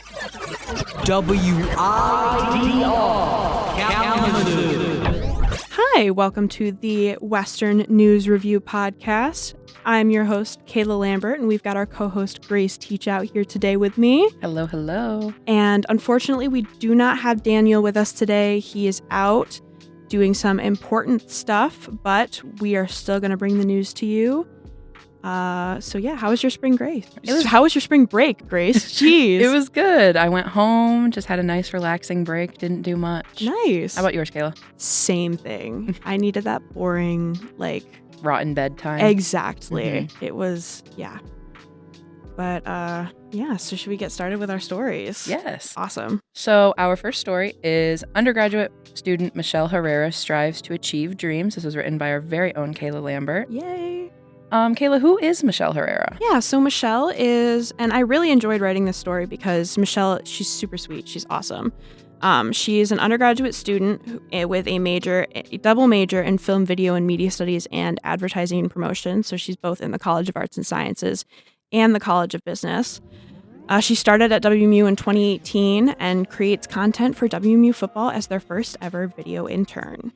WIDR Kalamazoo. Hi, welcome to the Western News Review Podcast. I'm your host, Kayla Lambert, and we've got our co-host, Grace Teach out here today with me. Hello, hello. And unfortunately, we do not have Daniel with us today. He is out doing some important stuff, but we are still going to bring the news to you. So yeah, how was your spring, Grace? How was your spring break, Grace? Jeez. It was good. I went home, just had a nice relaxing break, didn't do much. Nice. How about yours, Kayla? Same thing. I needed that boring, rotten bedtime. Exactly. Mm-hmm. It was, yeah. But yeah, so should we get started with our stories? Yes. Awesome. So our first story is undergraduate student Michelle Herrera strives to achieve dreams. This was written by our very own Kayla Lambert. Yay. Kayla, who is Michelle Herrera? Yeah, so Michelle is, and I really enjoyed writing this story because Michelle, she's super sweet. She's awesome. She's an undergraduate student with a double major in film, video, and media studies and advertising and promotion. So she's both in the College of Arts and Sciences and the College of Business. She started at WMU in 2018 and creates content for WMU football as their first ever video intern.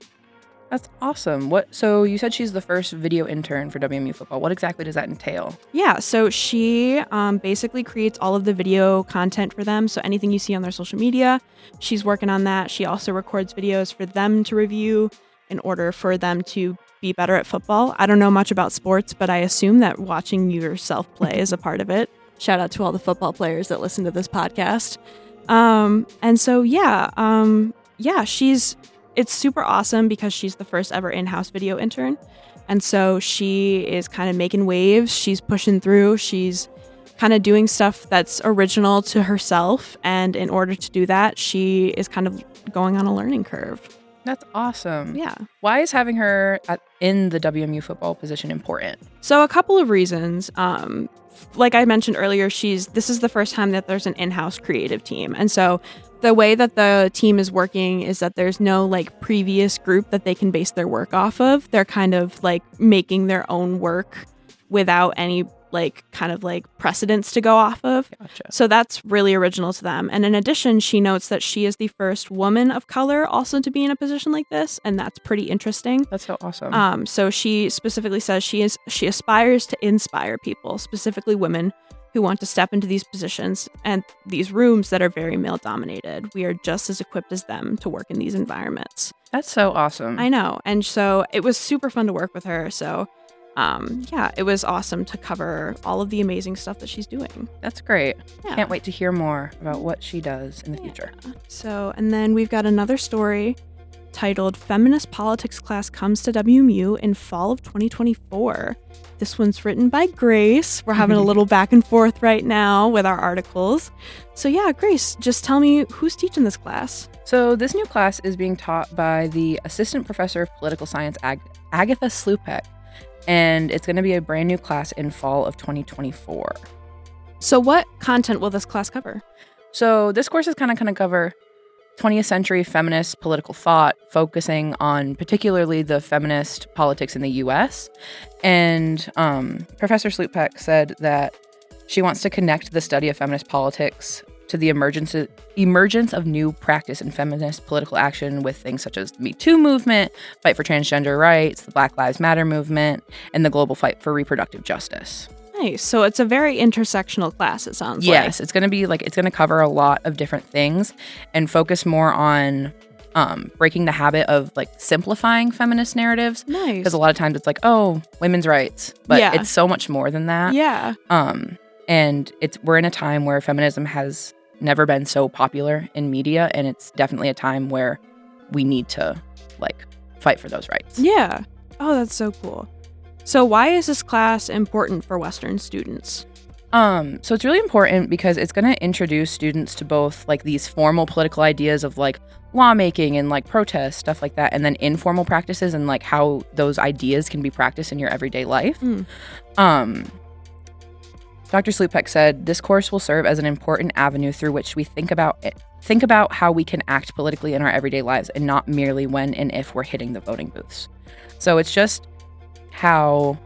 That's awesome. So you said she's the first video intern for WMU football. What exactly does that entail? Yeah, so she basically creates all of the video content for them. So anything you see on their social media, she's working on that. She also records videos for them to review in order for them to be better at football. I don't know much about sports, but I assume that watching yourself play is a part of it. Shout out to all the football players that listen to this podcast. And so, it's super awesome because she's the first ever in-house video intern. And so she is kind of making waves. She's pushing through. She's kind of doing stuff that's original to herself. And in order to do that, she is kind of going on a learning curve. That's awesome. Yeah. Why is having her in the WMU football position important? So a couple of reasons. Like I mentioned earlier, this is the first time that there's an in-house creative team. And so the way that the team is working is that there's no previous group that they can base their work off of. They're kind of making their own work without any precedents to go off of. Gotcha. So that's really original to them. And in addition, she notes that she is the first woman of color also to be in a position like this, and that's pretty interesting. That's so awesome. So she specifically says she aspires to inspire people, specifically women who want to step into these positions and these rooms that are very male dominated. We are just as equipped as them to work in these environments. That's so awesome. I know. And so it was super fun to work with her. So it was awesome to cover all of the amazing stuff that she's doing. That's great. Yeah. Can't wait to hear more about what she does in the future. So, and then we've got another story titled Feminist Politics Class Comes to WMU in Fall of 2024. This one's written by Grace. We're having a little back and forth right now with our articles. So yeah, Grace, just tell me who's teaching this class. So this new class is being taught by the Assistant Professor of Political Science, Agatha Slupek. And it's going to be a brand new class in fall of 2024. So what content will this class cover? So this course is kind of going to cover 20th century feminist political thought, focusing on particularly the feminist politics in the U.S. And Professor Slupek said that she wants to connect the study of feminist politics to the emergence of new practice in feminist political action with things such as the Me Too movement, fight for transgender rights, the Black Lives Matter movement, and the global fight for reproductive justice. Nice. So it's a very intersectional class, it sounds like. Yes, it's going to be it's going to cover a lot of different things and focus more on breaking the habit of simplifying feminist narratives. Nice. Because a lot of times it's women's rights, but it's so much more than that. Yeah. And we're in a time where feminism has never been so popular in media, and it's definitely a time where we need to fight for those rights. Yeah. Oh, that's so cool. So why is this class important for Western students? So it's really important because it's going to introduce students to both these formal political ideas of lawmaking and protest, stuff like that, and then informal practices and how those ideas can be practiced in your everyday life. Dr. Slupek said, this course will serve as an important avenue through which we think about how we can act politically in our everyday lives and not merely when and if we're hitting the voting booths. So it's just how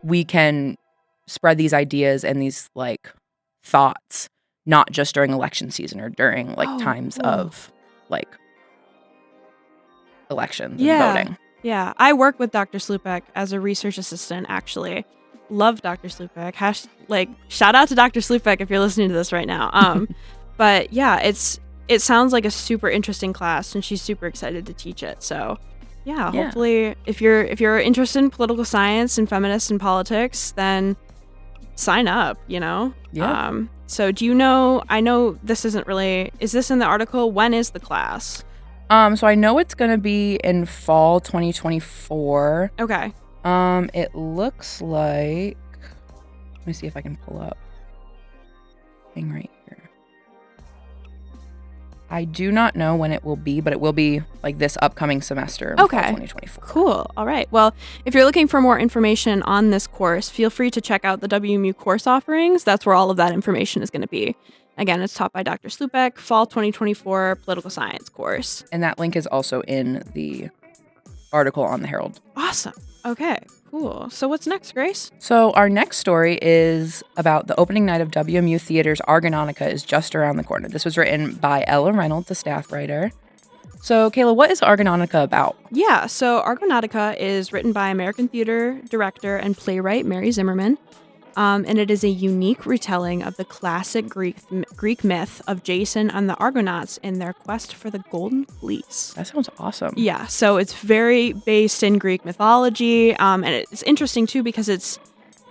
we can spread these ideas and these thoughts not just during election season or during like Oh, times cool. of like elections Yeah. and voting. Yeah, I work with Dr. Slupek as a research assistant, actually. Love Dr. Slupek. Shout out to Dr. Slupek if you're listening to this right now. But yeah, it sounds like a super interesting class, and she's super excited to teach it. So yeah, hopefully if you're interested in political science and feminists and politics, then sign up, Yeah. So do you know, I know this isn't really, is this in the article? When is the class? So I know it's going to be in fall 2024. Okay. It looks like, let me see if I can pull up thing right here. I do not know when it will be, but it will be like this upcoming semester in fall 2024. Cool. All right. Well, if you're looking for more information on this course, feel free to check out the WMU course offerings. That's where all of that information is going to be. Again, it's taught by Dr. Slupek, fall 2024 political science course. And that link is also in the article on the Herald. Awesome. Okay, cool. So what's next, Grace? So our next story is about the opening night of WMU Theater's Argonautica is just around the corner. This was written by Ella Reynolds, the staff writer. So, Kayla, what is Argonautica about? Yeah, so Argonautica is written by American theater director and playwright Mary Zimmerman. And it is a unique retelling of the classic Greek myth of Jason and the Argonauts in their quest for the Golden Fleece. That sounds awesome. Yeah, so it's very based in Greek mythology, and it's interesting too because it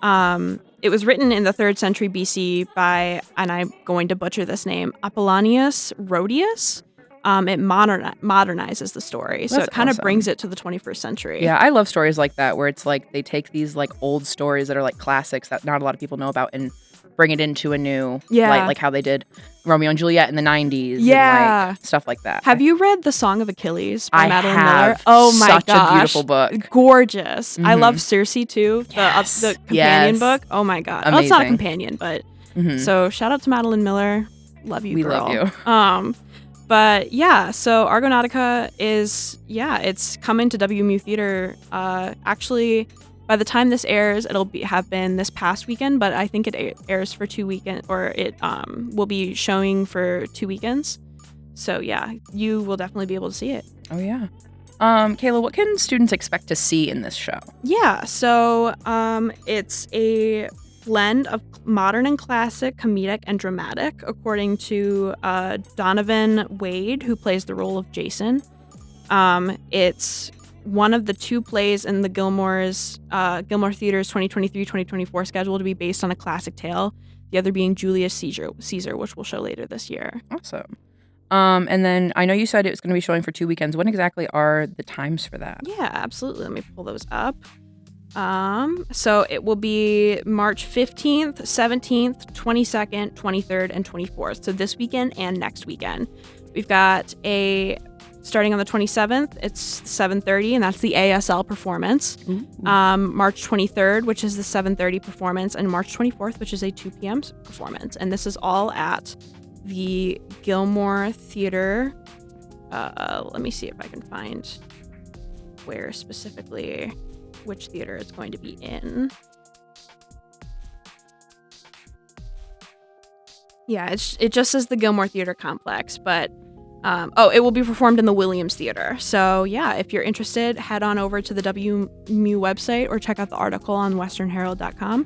was written in the 3rd century BC by, and I'm going to butcher this name, Apollonius Rhodius. It modernizes the story, so it kind of brings it to the 21st century. Yeah, I love stories like that where it's like they take these like old stories that are like classics that not a lot of people know about and bring it into a new light, like how they did Romeo and Juliet in the 90s. Yeah. And like stuff like that. Have you read The Song of Achilles by Madeline have. Miller? Oh my gosh. Such a beautiful book. Gorgeous. Mm-hmm. I love Circe too, the companion book. Oh my god. Well, it's not a companion, but so shout out to Madeline Miller. Love you, girl. We love you. But yeah, so Argonautica is, it's coming to WMU Theater. Actually, by the time this airs, it'll have been this past weekend, but I think it airs for 2 weekends, or it will be showing for 2 weekends. So yeah, you will definitely be able to see it. Oh yeah. Kayla, what can students expect to see in this show? Yeah, so it's a blend of modern and classic, comedic and dramatic, according to Donovan Wade, who plays the role of Jason. It's one of the 2 plays in the Gilmore Theater's 2023-2024 schedule to be based on a classic tale, the other being Julius Caesar, which we'll show later this year. Awesome. And then I know you said it was going to be showing for 2 weekends. When exactly are the times for that? Yeah, absolutely. Let me pull those up. So it will be March 15th, 17th, 22nd, 23rd, and 24th. So this weekend and next weekend. We've got starting on the 27th, it's 7:30, and that's the ASL performance. March 23rd, which is the 7:30 performance, and March 24th, which is a 2 p.m. performance. And this is all at the Gilmore Theater. Let me see if I can find where specifically, which theater it's going to be in. Yeah, it just says the Gilmore Theater Complex, but it will be performed in the Williams Theater. So yeah, if you're interested, head on over to the WMU website or check out the article on westernherald.com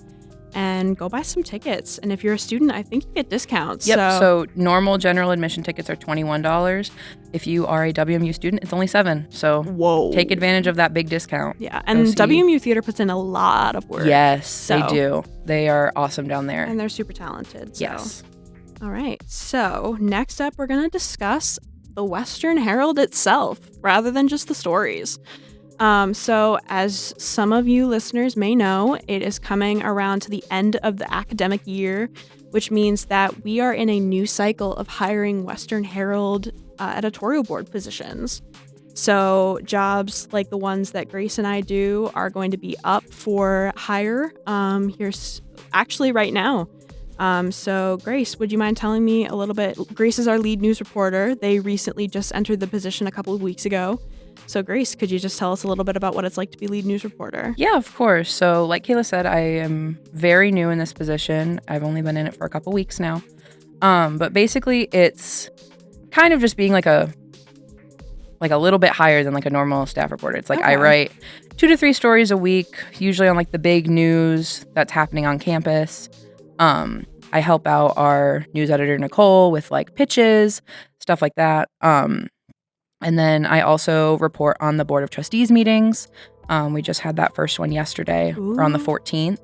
and go buy some tickets. And if you're a student, I think you get discounts. Yep, so normal general admission tickets are $21. If you are a WMU student, it's only $7. So take advantage of that big discount. Yeah, and WMU Theater puts in a lot of work. Yes, they do. They are awesome down there. And they're super talented. So. Yes. All right, so next up, we're going to discuss the Western Herald itself, rather than just the stories. So as some of you listeners may know, it is coming around to the end of the academic year, which means that we are in a new cycle of hiring Western Herald editorial board positions. So jobs like the ones that Grace and I do are going to be up for hire here's actually right now. So Grace, would you mind telling me a little bit? Grace is our lead news reporter. They recently just entered the position a couple of weeks ago. So Grace, could you just tell us a little bit about what it's like to be lead news reporter? Yeah, of course. So like Kayla said, I am very new in this position. I've only been in it for a couple weeks now. But basically it's kind of just being like a little bit higher than like a normal staff reporter. It's like I write 2 to 3 stories a week, usually on like the big news that's happening on campus. I help out our news editor Nicole with like pitches, stuff like that. And then I also report on the Board of Trustees meetings. We just had that first one yesterday, or on the 14th.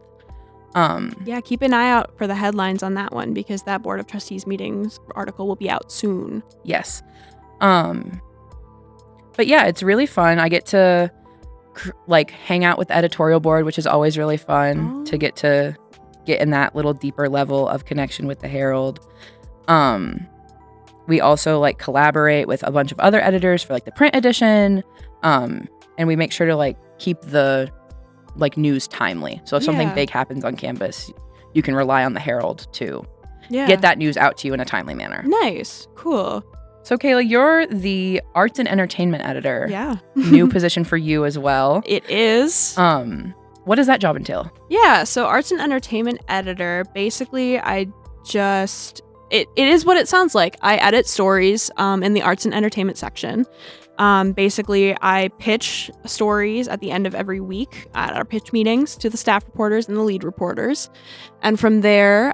Yeah, keep an eye out for the headlines on that one because that Board of Trustees meetings article will be out soon. Yes. But yeah, it's really fun. I get to like hang out with the editorial board, which is always really fun to get in that little deeper level of connection with the Herald. We also like collaborate with a bunch of other editors for like the print edition. And we make sure to like keep the like news timely. So if something big happens on campus, you can rely on the Herald to get that news out to you in a timely manner. Nice. Cool. So Kayla, you're the arts and entertainment editor. Yeah. New position for you as well. It is. What does that job entail? Yeah, so arts and entertainment editor, basically it is what it sounds like. I edit stories in the arts and entertainment section. Basically, I pitch stories at the end of every week at our pitch meetings to the staff reporters and the lead reporters. And from there,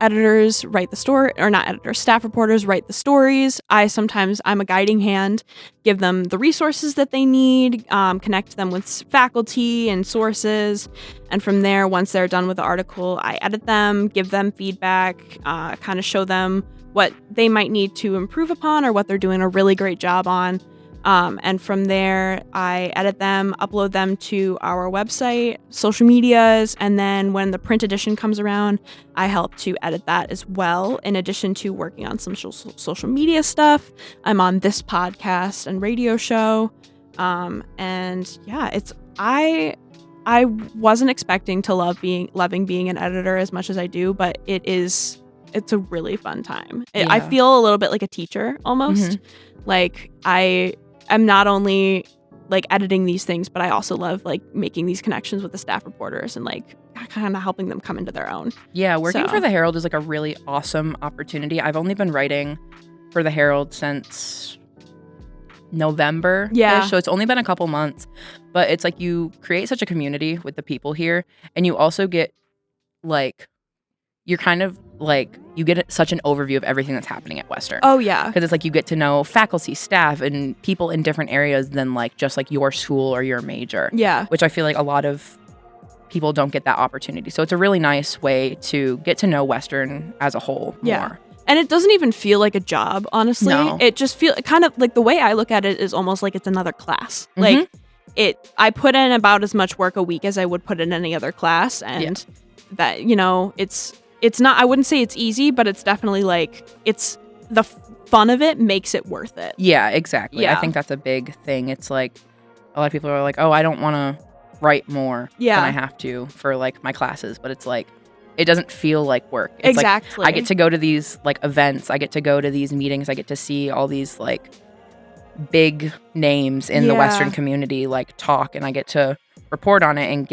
editors write the story, or not editors, staff reporters write the stories. I'm a guiding hand, give them the resources that they need, connect them with faculty and sources. And from there, once they're done with the article, I edit them, give them feedback, kind of show them what they might need to improve upon or what they're doing a really great job on. And from there, I edit them, upload them to our website, social medias, and then when the print edition comes around, I help to edit that as well, in addition to working on some social media stuff. I'm on this podcast and radio show. And yeah, I wasn't expecting to loving being an editor as much as I do, but it's a really fun time. I feel a little bit like a teacher almost. Like I'm not only like editing these things, but I also love like making these connections with the staff reporters and like kind of helping them come into their own. Yeah, working for the Herald is like a really awesome opportunity. I've only been writing for the Herald since November. Yeah. So it's only been a couple months, but it's like you create such a community with the people here, and you also get like, you're kind of like, you get such an overview of everything that's happening at Western. Oh, yeah. Because it's like you get to know faculty, staff, and people in different areas than like just like your school or your major. Yeah. Which I feel like a lot of people don't get that opportunity. So it's a really nice way to get to know Western as a whole more. And it doesn't even feel like a job, honestly. No. It just feels kind of like, the way I look at it is almost like it's another class. Like I put in about as much work a week as I would put in any other class. And that, you know, it's not, I wouldn't say it's easy, but it's definitely like, it's the fun of it makes it worth it. Yeah, exactly. I think that's a big thing. It's like a lot of people are like, oh, I don't want to write more than I have to for like my classes, but it's like, it doesn't feel like work. It's exactly. Like, I get to go to these like events. I get to go to these meetings. I get to see all these like big names in the Western community like talk, and I get to report on it and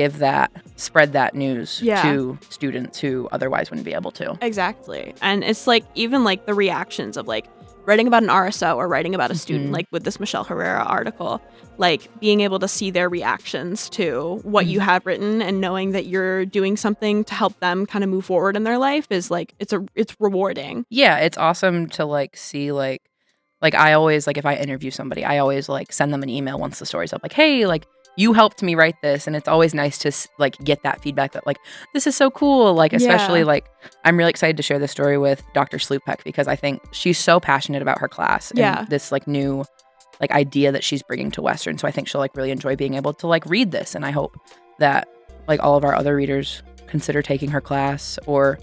spread that news to students who otherwise wouldn't be able to. Exactly. And it's like, even like the reactions of like writing about an RSO or writing about a student, like with this Michelle Herrera article, like being able to see their reactions to what you have written and knowing that you're doing something to help them kind of move forward in their life is like, it's rewarding. Yeah. It's awesome to like see like I always like, if I interview somebody, I always like send them an email once the story's up, like, hey, like, you helped me write this. And it's always nice to like get that feedback that like, this is so cool. Like, especially like, I'm really excited to share this story with Dr. Slupek because I think she's so passionate about her class and this like new like idea that she's bringing to Western. So I think she'll like really enjoy being able to like read this. And I hope that like all of our other readers consider taking her class or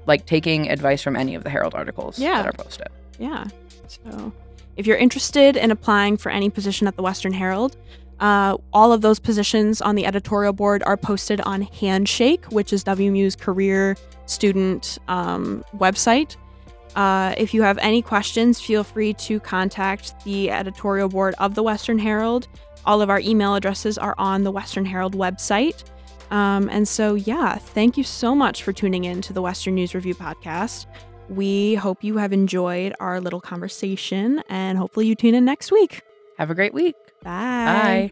like taking advice from any of the Herald articles that are posted. Yeah. So if you're interested in applying for any position at the Western Herald, all of those positions on the editorial board are posted on Handshake, which is WMU's career student website. If you have any questions, feel free to contact the editorial board of the Western Herald. All of our email addresses are on the Western Herald website. And so, thank you so much for tuning in to the Western News Review podcast. We hope you have enjoyed our little conversation, and hopefully you tune in next week. Have a great week. Bye. Bye.